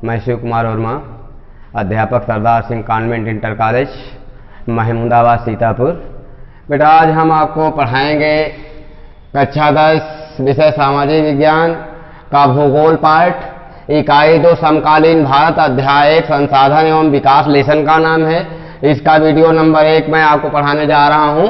मैं शिव कुमार वर्मा, अध्यापक Sardar Singh convent inter college, Mahmudabad, Sitapur. बेटा आज हम आपको पढ़ाएंगे कक्षा 10 विषय सामाजिक विज्ञान का भूगोल पाठ, इकाई 2 समकालीन भारत, अध्याय 1 संसाधन एवं विकास। लेसन का नाम है, इसका वीडियो नंबर 1 मैं आपको पढ़ाने जा रहा हूं।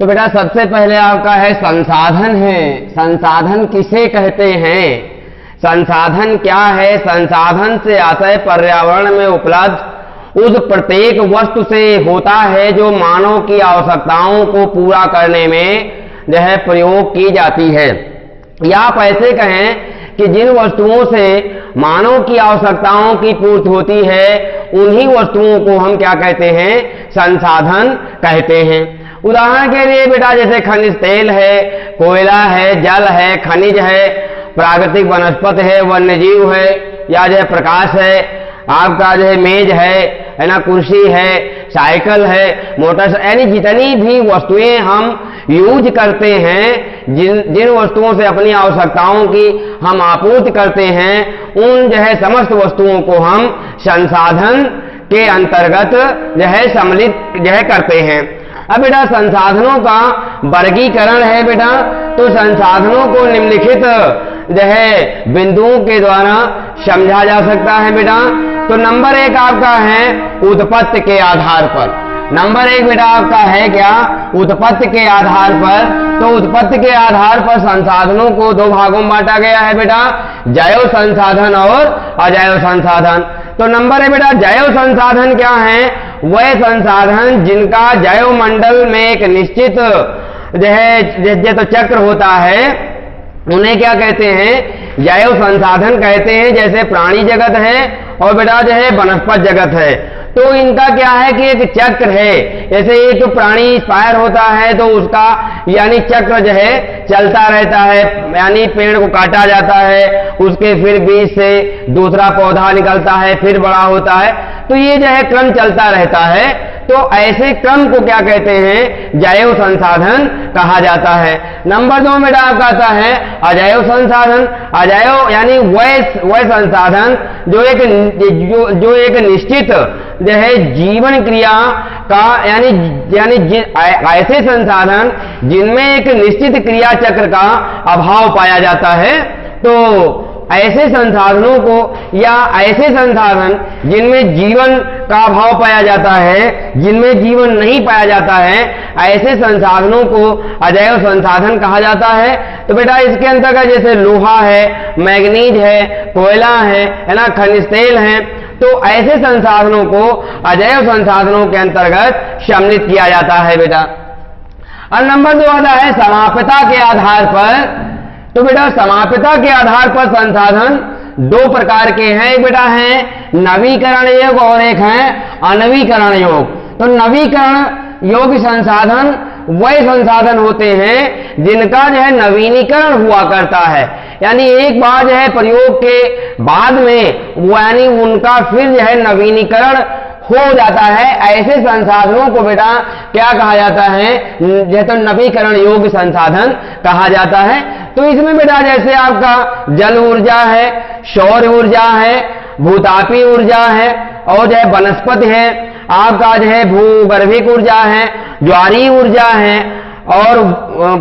तो बेटा सबसे पहले आपका है संसाधन है। संसाधन किसे कहते हैं? संसाधन क्या है? संसाधन से आशय पर्यावरण में उपलब्ध उस प्रत्येक वस्तु से होता है जो मानव की आवश्यकताओं को पूरा करने में जो है प्रयोग की जाती है। या आप ऐसे कहें कि जिन वस्तुओं से मानव की आवश्यकताओं की पूर्ति होती है उन्हीं वस्तुओं को हम क्या कहते हैं? संसाधन कहते हैं। उदाहरण के लिए बेटा जैसे खनिज तेल है, कोयला है, जल है, खनिज है, प्राकृतिक वनस्पति है, वन्यजीव है, या जो है प्रकाश है, आपका जो है मेज है ना, कुर्सी है, साइकिल है, मोटर, यानी जितनी भी वस्तुएं हम यूज करते हैं, जिन वस्तुओं से अपनी आवश्यकताओं की हम आपूर्ति करते हैं, उन जो है समस्त वस्तुओं को हम संसाधन के अंतर्गत जो है सम्मिलित जो है करते हैं। अब बेटा संसाधनों का वर्गीकरण है बेटा, तो संसाधनों को निम्नलिखित जो है बिंदुओं के द्वारा समझा जा सकता है बेटा। तो नंबर 1 आपका है उत्पत्ति के आधार पर। नंबर 1 बेटा आपका है क्या? उत्पत्ति के आधार पर। तो उत्पत्ति के आधार पर संसाधनों को 2 भागों में बांटा गया है बेटा, जैव संसाधन और अजैव संसाधन। तो नंबर 1 बेटा जैव संसाधन क्या है? वह संसाधन जिनका जैव मंडल में एक निश्चित जो है तो चक्र होता है, उन्हें क्या कहते हैं? जैव संसाधन कहते हैं। जैसे प्राणी जगत है और बेटा जो है वनस्पत जगत है, तो इनका क्या है कि एक चक्र है। जैसे एक तो प्राणी एक्सपायर होता है तो उसका यानी चक्र जो है चलता रहता है, यानी पेड़ को काटा जाता है, उसके फिर बीज से दूसरा पौधा निकलता है, फिर बड़ा होता है, तो ये जो है क्रम चलता रहता है। तो ऐसे क्रम को क्या कहते हैं? जैव संसाधन कहा जाता है। नंबर 2 में आपका आता है अजैव संसाधन। अजैव यानी वह संसाधन जो एक निश्चित जो है जीवन क्रिया का यानी ऐसे संसाधन जिनमें एक निश्चित क्रिया चक्र का अभाव पाया जाता है। तो ऐसे संसाधनों को या ऐसे संसाधन जिनमें जीवन का अभाव पाया जाता है, जिनमें जीवन नहीं पाया जाता है, ऐसे संसाधनों को अजैव संसाधन कहा जाता है। तो बेटा इसके अंतर्गत जैसे लोहा है, मैग्नीज है, कोयला है ना, खनिज तेल है, तो ऐसे संसाधनों को अजैव संसाधनों के अंतर्गत सम्मिलित किया जाता है बेटा। और नंबर 2 आता है समाप्यता के आधार पर। तो बेटा समाप्यता के आधार पर संसाधन 2 प्रकार के हैं। एक बेटा है नवीकरण योग और एक है अनवीकरण योग। तो नवीकरण योग्य संसाधन वह संसाधन होते हैं जिनका जो है नवीनीकरण हुआ करता है, यानी एक बार जो है प्रयोग के बाद में वो यानी उनका फिर जो है नवीनीकरण हो जाता है। ऐसे संसाधनों को बेटा क्या कहा जाता है? जैसे नवीकरण योग्य संसाधन कहा जाता है। तो इसमें बेटा जैसे आपका जल ऊर्जा है, सौर ऊर्जा है, भूतापीय ऊर्जा है, और जो है वनस्पति है, आपका जो है भूगर्भिक ऊर्जा है, ज्वारीय ऊर्जा है, और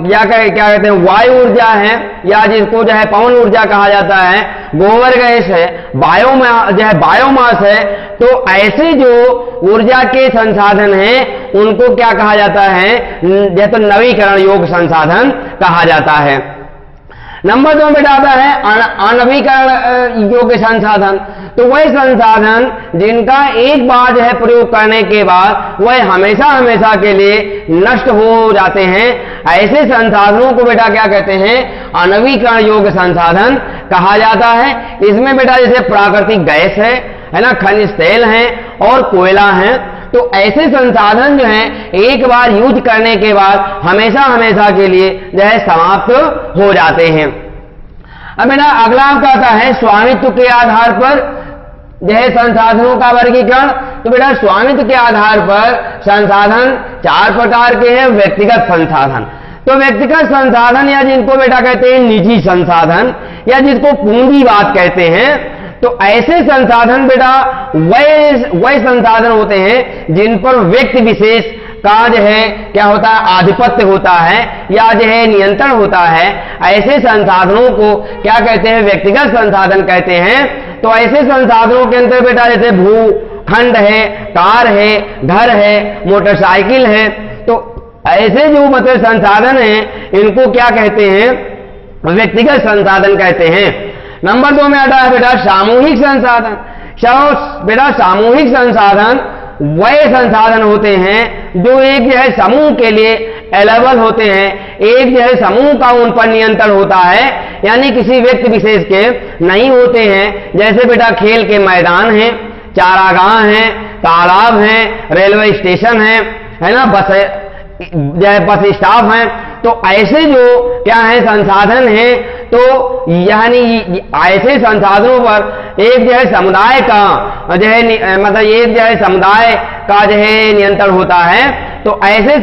क्या कहते हैं वायु ऊर्जा है, या जिसको जो है पवन ऊर्जा कहा जाता है, गोबर गैस है, बायोमास है। तो ऐसे जो ऊर्जा के संसाधन हैं उनको क्या कहा जाता है? जैसे नवीकरण योग्य संसाधन कहा जाता है। नंबर 2 में आता है अनवीकरण योग्य संसाधन। तो वह संसाधन जिनका एक बार जो है प्रयोग करने के बाद वह हमेशा के लिए नष्ट हो जाते हैं, ऐसे संसाधनों को बेटा क्या कहते हैं? अनवीकरण योग्य संसाधन कहा जाता है। इसमें बेटा जैसे प्राकृतिक गैस है ना, खनिज तेल है और कोयला है। तो ऐसे संसाधन जो हैं एक बार यूज करने के बाद हमेशा के लिए जो है समाप्त हो जाते हैं। अब बेटा अगला आपका आता है स्वामित्व के आधार पर जो है संसाधनों का वर्गीकरण। तो बेटा स्वामित्व के आधार पर संसाधन 4 प्रकार के हैं। व्यक्तिगत संसाधन, तो व्यक्तिगत संसाधन या जिनको बेटा कहते हैं निजी संसाधन, या जिसको पूंजीवाद कहते हैं, तो ऐसे संसाधन बेटा वह संसाधन होते हैं जिन पर व्यक्ति विशेष का जो है क्या होता है, आधिपत्य होता है या जो है नियंत्रण होता है। ऐसे संसाधनों को क्या कहते हैं, व्यक्तिगत संसाधन कहते हैं। तो ऐसे संसाधनों के अंदर बेटा जैसे भूखंड है, कार है, घर है, मोटरसाइकिल है, तो ऐसे जो मतलब संसाधन हैं इनको क्या कहते हैं, व्यक्तिगत संसाधन कहते हैं। नंबर 2 में आता है बेटा सामूहिक संसाधन। बेटा सामूहिक संसाधन वह संसाधन होते हैं जो एक जो है समूह के लिए अवेलेबल होते हैं, एक जो है समूह का उन पर नियंत्रण होता है, यानी किसी व्यक्ति विशेष के नहीं होते हैं। जैसे बेटा खेल के मैदान हैं, चारागाह हैं, तालाब हैं, रेलवे स्टेशन है ना, बस स्टाफ हैं। तो ऐसे जो क्या है संसाधन हैं, तो यानी ऐसे संसाधनों पर एक जो है समुदाय का जो है मतलब एक जो है समुदाय का जो है नियंत्रण होता है। तो ऐसे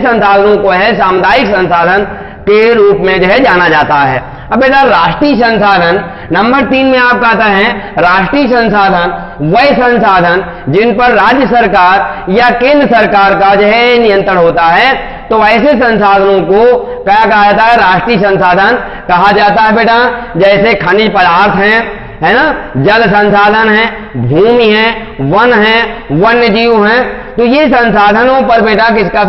संसाधनों को है सामुदायिक संसाधन के रूप में जो है जाना जाता है। अब बेटा राष्ट्रीय संसाधन नंबर 3 में आपका आता है राष्ट्रीय संसाधन वह संसाधन जिन पर राज्य सरकार या केंद्र सरकार का जो है नियंत्रण होता है। तो ऐसे संसाधनों को क्या कहा जाता है, राष्ट्रीय संसाधन कहा जाता है बेटा। जैसे खनिज पदार्थ हैं, है ना, जल संसाधन है, भूमि है, वन है, वन्य जीव हैं। तो ये संसाधनों पर बेटा किसका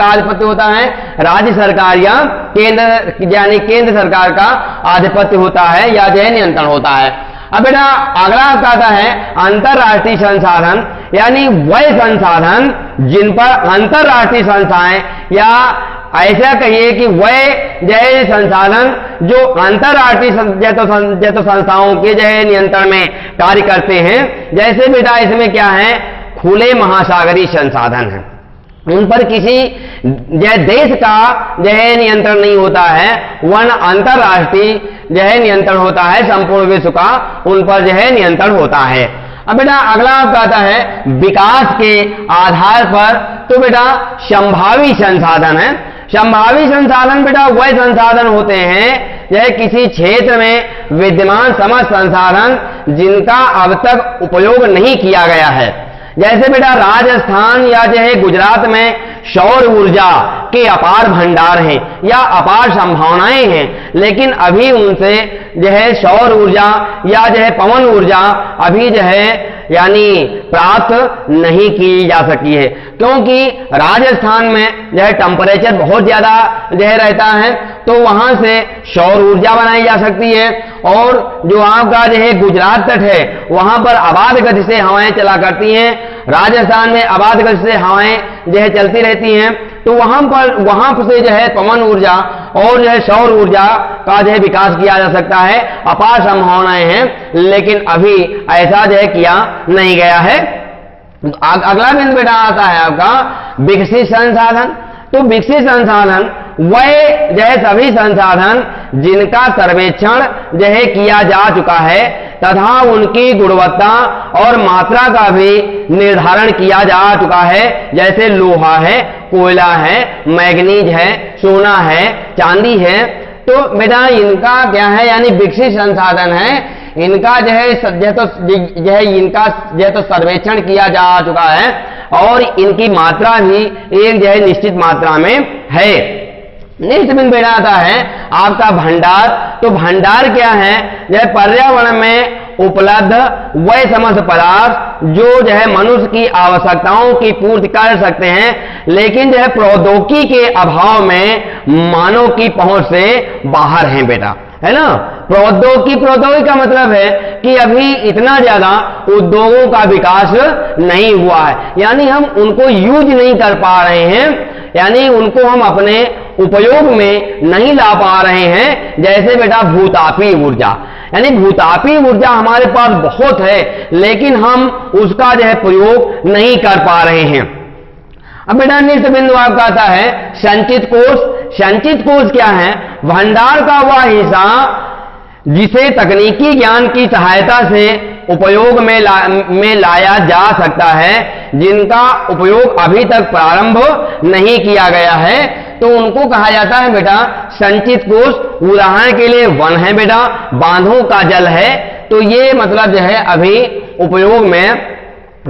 आधिपत्य होता है, राज्य सरकार या केंद्र यानी केंद्र सरकार का आधिपत्य होता है या जो है नियंत्रण होता है। अब बेटा अगला आता है अंतरराष्ट्रीय संसाधन, यानी वह संसाधन जिन पर अंतरराष्ट्रीय संस्थाएं या ऐसा कहिए कि वह जय संसाधन जो अंतरराष्ट्रीय जैसे संस्थाओं के जय नियंत्रण में कार्य करते हैं। जैसे बेटा इसमें क्या है, खुले महासागरीय संसाधन है, उन पर किसी देश का जय नियंत्रण नहीं होता है, वन अंतरराष्ट्रीय जय नियंत्रण होता है, संपूर्ण विश्व का उन पर जो है नियंत्रण होता है। अब बेटा अगला आपका आता है विकास के आधार पर। तो बेटा संभावी संसाधन है। संभावी संसाधन बेटा वह संसाधन होते हैं यह किसी क्षेत्र में विद्यमान समस्त संसाधन जिनका अब तक उपयोग नहीं किया गया है। जैसे बेटा राजस्थान या जो है गुजरात में सौर ऊर्जा के अपार भंडार हैं या अपार संभावनाएं हैं, लेकिन अभी उनसे जो है सौर ऊर्जा या जो है पवन ऊर्जा अभी जो है यानी प्राप्त नहीं की जा सकी है, क्योंकि राजस्थान में जो है टेम्परेचर बहुत ज्यादा जो है रहता है, तो वहां से सौर ऊर्जा बनाई जा सकती है। और जो आपका जो है गुजरात तट है वहां पर आबाद गति से हवाएं चला करती हैं, राजस्थान में आबाद गति से हवाएं जो है चलती रहती हैं, तो वहां से जो है पवन ऊर्जा और जो है सौर ऊर्जा का जो है विकास किया जा सकता है, अपार संभावनाएं हैं, लेकिन अभी ऐसा जो है किया नहीं गया है। अगला बिंदु बेटा आता है आपका विकसित संसाधन। तो विकसित संसाधन वह जो है सभी संसाधन जिनका सर्वेक्षण जो है किया जा चुका है तथा उनकी गुणवत्ता और मात्रा का भी निर्धारण किया जा चुका है। जैसे लोहा है, कोयला है, मैग्नीज है, सोना है, चांदी है। तो बेटा इनका क्या है, यानी विकसित संसाधन है, इनका जो है इनका तो सर्वेक्षण किया जा चुका है और इनकी मात्रा भी एक जो है निश्चित मात्रा में है। नेक्स्ट बिंदु बेटा आता है आपका भंडार। तो भंडार क्या है, यह पर्यावरण में उपलब्ध वह समस्त पदार्थ जो है मनुष्य की आवश्यकताओं की पूर्ति कर सकते हैं, लेकिन जो है प्रौद्योगिकी के अभाव में मानव की पहुंच से बाहर हैं बेटा, है ना। प्रौद्योगिकी का मतलब है कि अभी इतना ज्यादा उद्योगों का विकास नहीं हुआ है, यानी हम उनको यूज नहीं कर पा रहे हैं, यानी उनको हम अपने उपयोग में नहीं ला पा रहे हैं। जैसे बेटा भूतापी ऊर्जा, यानी भूतापी ऊर्जा हमारे पास बहुत है, लेकिन हम उसका जो है प्रयोग नहीं कर पा रहे हैं। अब बेटा नेक्स्ट बिंदु आपका आता है संचित कोष। संचित कोष क्या है, भंडार का वह हिस्सा जिसे तकनीकी ज्ञान की सहायता से उपयोग में लाया जा सकता है, जिनका उपयोग अभी तक प्रारंभ नहीं किया गया है, तो उनको कहा जाता है बेटा संचित कोष। उदाहरण के लिए वन है बेटा, बांधों का जल है, तो ये मतलब जो है अभी उपयोग में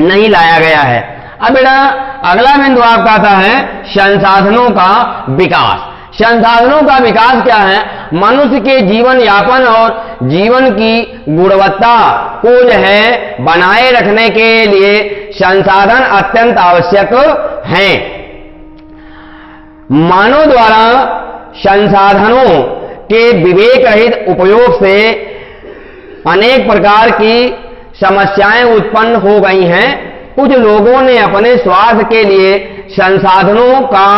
नहीं लाया गया है। अब बेटा अगला बिंदु आपका आता है संसाधनों का विकास। संसाधनों का विकास क्या है? मनुष्य के जीवन यापन और जीवन की गुणवत्ता को जो है बनाए रखने के लिए संसाधन अत्यंत आवश्यक हैं। मानव द्वारा संसाधनों के विवेक रहित उपयोग से अनेक प्रकार की समस्याएं उत्पन्न हो गई हैं। कुछ लोगों ने अपने स्वार्थ के लिए संसाधनों का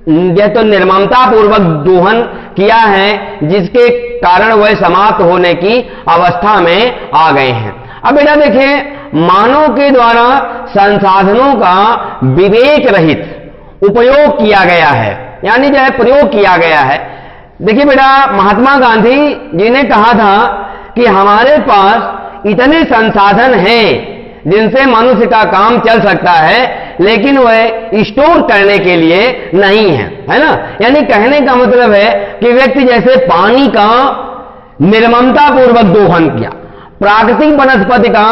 जो तो निर्ममता पूर्वक दोहन किया है, जिसके कारण वह समाप्त होने की अवस्था में आ गए हैं। अब बेटा देखिए, मानव के द्वारा संसाधनों का विवेक रहित उपयोग किया गया है, यानी जो है प्रयोग किया गया है। देखिए बेटा, महात्मा गांधी जी ने कहा था कि हमारे पास इतने संसाधन हैं जिनसे मनुष्य का काम चल सकता है, लेकिन वह स्टोर करने के लिए नहीं है ना। यानी कहने का मतलब है कि व्यक्ति जैसे पानी का निर्ममता पूर्वक दोहन किया, प्राकृतिक वनस्पति का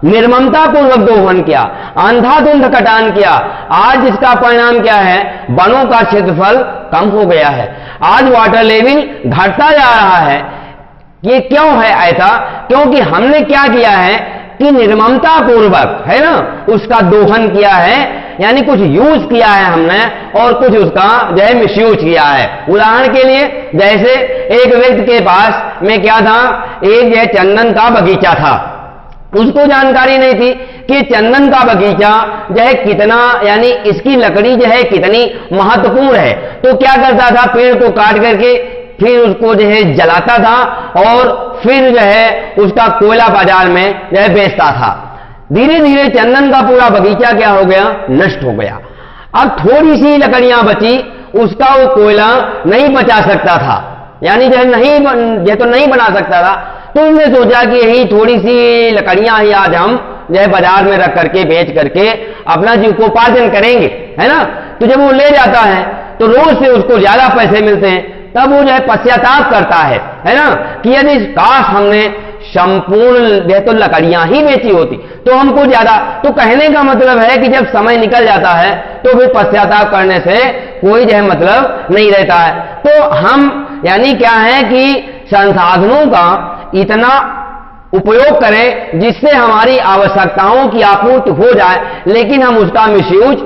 निर्ममता पूर्वक दोहन किया, अंधाधुंध कटान किया, आज इसका परिणाम क्या है? वनों का क्षेत्रफल कम हो गया है, आज वाटर लेवल घटता जा रहा है। ये क्यों है ऐसा? क्योंकि हमने क्या किया है कि निर्ममता पूर्वक है ना उसका दोहन किया है, यानी कुछ यूज किया है हमने और कुछ उसका जो है मिसयूज किया है। उदाहरण के लिए जैसे एक व्यक्ति के पास में क्या था, एक जो है चंदन का बगीचा था, उसको जानकारी नहीं थी कि चंदन का बगीचा जो है कितना, यानी इसकी लकड़ी जो है कितनी महत्वपूर्ण है। तो क्या करता था, पेड़ को काट करके फिर उसको जो है जलाता था और फिर जो है उसका कोयला बाजार में जो है बेचता था। धीरे धीरे चंदन का पूरा बगीचा क्या हो गया? नष्ट हो गया। अब थोड़ी सी लकड़ियां बची, उसका वो कोयला नहीं बचा सकता था, यानी जो है नहीं बना सकता था। तो उसने सोचा कि यही थोड़ी सी लकड़ियां ही आज हम जो है बाजार में रख करके बेच करके अपना जीविकोपार्जन करेंगे, है ना। तो जब वो ले जाता है तो रोज से उसको ज्यादा पैसे मिलते हैं, तब वो जो है पश्चाताप करता है ना, कि यदि काश हमने संपूर्ण तो लकड़ियां ही बेची होती तो हमको ज्यादा। तो कहने का मतलब है कि जब समय निकल जाता है तो फिर पश्चाताप करने से कोई जो है मतलब नहीं रहता है। तो हम यानी क्या है कि संसाधनों का इतना उपयोग करें जिससे हमारी आवश्यकताओं की आपूर्ति हो जाए, लेकिन हम उसका मिसयूज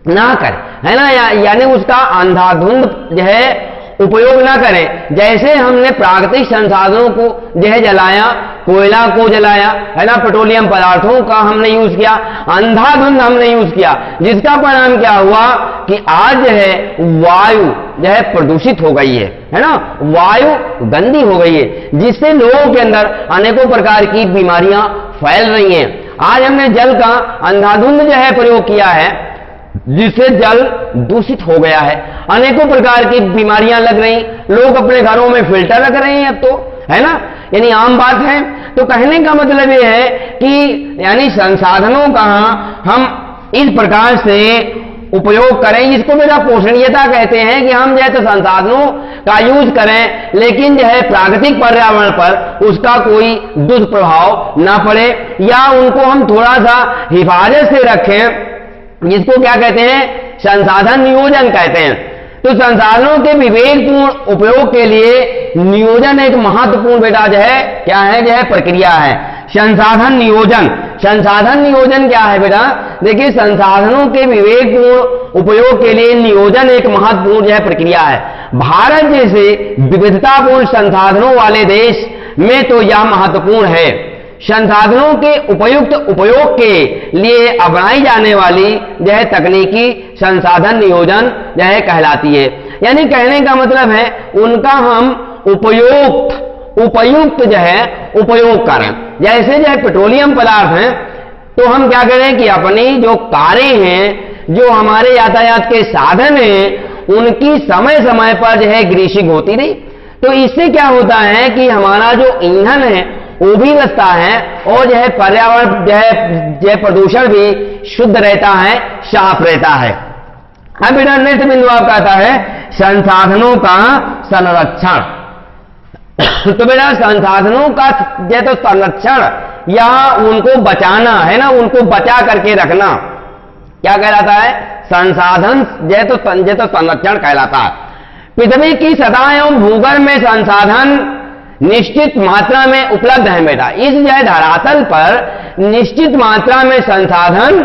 ना करें, है ना, यानी उसका अंधाधुंध जो है उपयोग ना करें। जैसे हमने प्राकृतिक संसाधनों को जो है जलाया, कोयला को जलाया, है ना, पेट्रोलियम पदार्थों का हमने यूज किया, अंधाधुंध हमने यूज किया, जिसका परिणाम क्या हुआ कि आज जो है वायु जो है प्रदूषित हो गई है ना, वायु गंदी हो गई है, जिससे लोगों के अंदर अनेकों प्रकार की बीमारियां फैल रही हैं। आज हमने जल का अंधाधुंध जो है प्रयोग किया है, जिससे जल दूषित हो गया है, अनेकों प्रकार की बीमारियां लग रही, लोग अपने घरों में फिल्टर रख रहे हैं अब तो, है ना, यानी आम बात है। तो कहने का मतलब ये है कि यानी संसाधनों का हम इस प्रकार से उपयोग करें, जिसको मेरा पोषणीयता कहते हैं, कि हम जो है तो संसाधनों का यूज करें, लेकिन जो है प्राकृतिक पर्यावरण पर उसका कोई दुष्प्रभाव ना पड़े, या उनको हम थोड़ा सा हिफाजत से रखें, जिसको क्या कहते हैं? संसाधन नियोजन कहते हैं। तो संसाधनों के विवेकपूर्ण उपयोग के लिए नियोजन एक महत्वपूर्ण बेटा जो है क्या है, जो है प्रक्रिया है। संसाधन नियोजन, संसाधन नियोजन क्या है बेटा? देखिए, संसाधनों के विवेकपूर्ण उपयोग के लिए नियोजन एक महत्वपूर्ण जो है प्रक्रिया है। भारत जैसे विविधतापूर्ण संसाधनों वाले देश में तो यह महत्वपूर्ण है। संसाधनों के उपयुक्त उपयोग के लिए अपनाई जाने वाली जो है तकनीकी संसाधन नियोजन जो है कहलाती है। यानी कहने का मतलब है उनका हम उपयुक्त जो है उपयोग करें। जैसे जो है पेट्रोलियम पदार्थ हैं, तो हम क्या करें कि अपनी जो कारें हैं, जो हमारे यातायात के साधन हैं, उनकी समय समय पर जो है ग्रीसिंग होती रही, तो इससे क्या होता है कि हमारा जो ईंधन है वो भी बचता है और जो है पर्यावरण जो है प्रदूषण भी शुद्ध रहता है, साफ रहता है। अब बेटा नेक्स्ट बिंदु आपका आता है संसाधनों का संरक्षण। तो बेटा संसाधनों का ये तो संरक्षण या उनको बचाना है ना, उनको बचा करके रखना क्या कहलाता है? संसाधन ये तो संरक्षण कहलाता है। पृथ्वी की सतह एवं भूगर्भ में संसाधन निश्चित मात्रा में उपलब्ध है बेटा। इस जो धरातल पर निश्चित मात्रा में संसाधन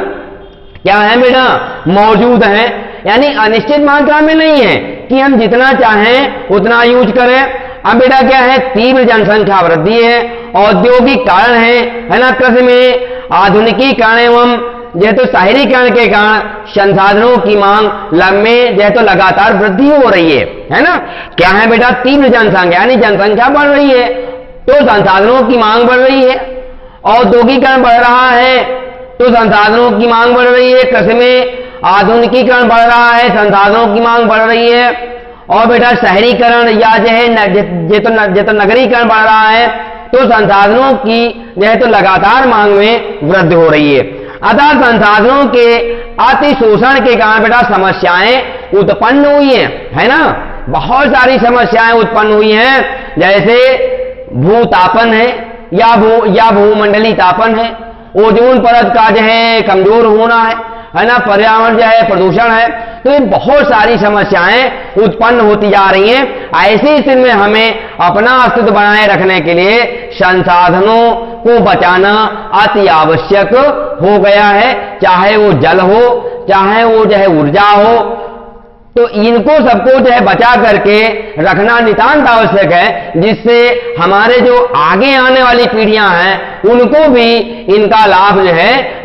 क्या है बेटा? मौजूद है, यानी अनिश्चित मात्रा में नहीं है कि हम जितना चाहें उतना यूज करें। अब बेटा क्या है? तीव्र जनसंख्या वृद्धि है, औद्योगिक कारण है ना, कृषि में आधुनिकीकरण एवं तो शहरीकरण के कारण संसाधनों की मांग में तो लगातार वृद्धि हो रही है ना। क्या है बेटा? तीव्र जनसंख्या, यानी जनसंख्या बढ़ रही है तो संसाधनों की मांग बढ़ रही है, औद्योगिकरण बढ़ रहा है तो संसाधनों की मांग बढ़ रही है, कृषि में आधुनिकीकरण बढ़ रहा है, संसाधनों की मांग बढ़ रही है, और बेटा शहरीकरण या तो नगरीकरण बढ़ रहा है तो संसाधनों की तो लगातार मांग में वृद्धि हो रही है। अतः संसाधनों के अतिशोषण के कारण बेटा समस्याएं उत्पन्न हुई है ना। बहुत सारी समस्याएं उत्पन्न हुई हैं, जैसे भूतापन है या भूमंडलीय तापन है, ओजोन परत का कमजोर होना है ना, पर्यावरण प्रदूषण है। तो ये बहुत सारी समस्याएं उत्पन्न होती जा रही हैं। ऐसी स्थिति में हमें अपना अस्तित्व बनाए रखने के लिए संसाधनों को बचाना अति आवश्यक हो गया है, चाहे वो जल हो, चाहे वो ऊर्जा हो। तो इनको सबको बचा करके रखना नितांत आवश्यक है, जिससे हमारे जो आगे आने वाली पीढ़ियां हैं उनको भी इनका लाभ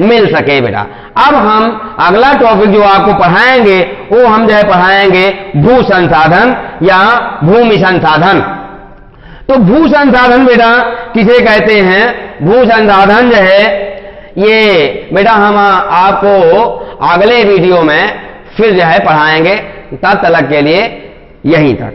मिल सके बेटा। अब हम अगला टॉपिक जो आपको पढ़ाएंगे वो हम पढ़ाएंगे भू संसाधन या भूमि संसाधन। तो भू संसाधन बेटा किसे कहते हैं? भू संसाधन ये बेटा हम आपको अगले वीडियो में फिर पढ़ाएंगे। तब तक के लिए यहीं तक।